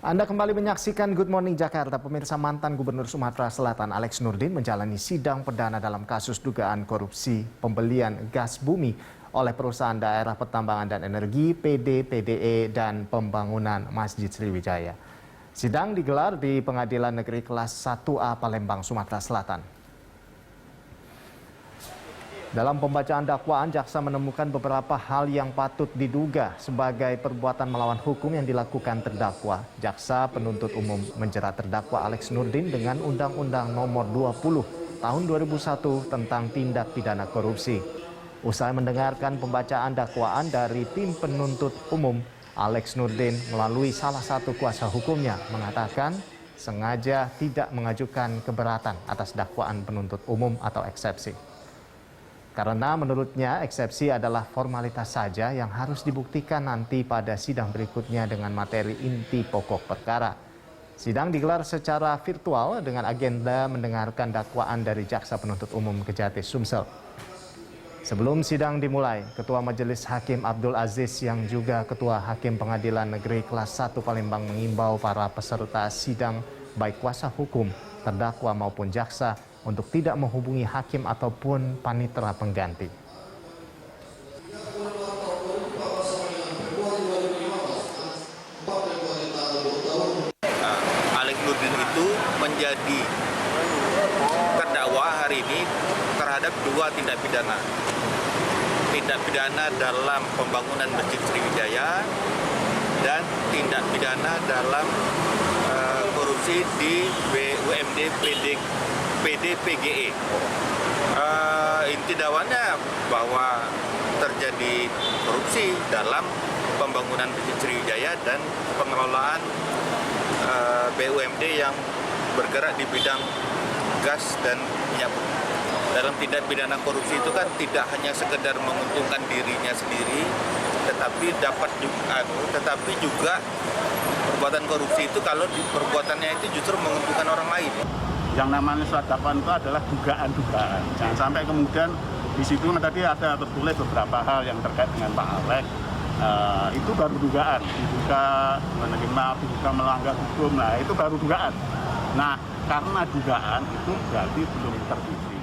Anda kembali menyaksikan Good Morning Jakarta. Pemirsa, mantan Gubernur Sumatera Selatan Alex Nurdin menjalani sidang perdana dalam kasus dugaan korupsi pembelian gas bumi oleh perusahaan daerah pertambangan dan energi, PD, PDE, dan pembangunan Masjid Sriwijaya. Sidang digelar di Pengadilan Negeri Kelas 1A Palembang, Sumatera Selatan. Dalam pembacaan dakwaan, jaksa menemukan beberapa hal yang patut diduga sebagai perbuatan melawan hukum yang dilakukan terdakwa. Jaksa penuntut umum menjerat terdakwa Alex Nurdin dengan Undang-Undang Nomor 20 Tahun 2001 tentang tindak pidana korupsi. Usai mendengarkan pembacaan dakwaan dari tim penuntut umum, Alex Nurdin melalui salah satu kuasa hukumnya mengatakan sengaja tidak mengajukan keberatan atas dakwaan penuntut umum atau eksepsi. Karena menurutnya eksepsi adalah formalitas saja yang harus dibuktikan nanti pada sidang berikutnya dengan materi inti pokok perkara. Sidang digelar secara virtual dengan agenda mendengarkan dakwaan dari Jaksa Penuntut Umum Kejati Sumsel. Sebelum sidang dimulai, Ketua Majelis Hakim Abdul Aziz yang juga Ketua Hakim Pengadilan Negeri Kelas 1 Palembang mengimbau para peserta sidang baik kuasa hukum, terdakwa maupun jaksa untuk tidak menghubungi hakim ataupun panitera pengganti. Alex Nurdin itu menjadi terdakwa hari ini terhadap dua tindak pidana. Tindak pidana dalam pembangunan Masjid Sriwijaya dan tindak pidana dalam korupsi di BUMD PD PGE. Inti dakwanya bahwa terjadi korupsi dalam pembangunan Masjid Sriwijaya dan pengelolaan BUMD yang bergerak di bidang gas dan minyak bumi. Dalam tindak pidana korupsi itu kan tidak hanya sekedar menguntungkan dirinya sendiri, tetapi juga perbuatan korupsi itu kalau perbuatannya itu justru menguntungkan orang lain. Yang namanya surat dakwaan itu adalah dugaan-dugaan. Jangan sampai kemudian di situ tadi ada tertulis beberapa hal yang terkait dengan Pak Alex. Itu baru dugaan, diduga menerima, diduga melanggar hukum. Nah, itu baru dugaan. Nah, karena dugaan itu berarti belum terbukti.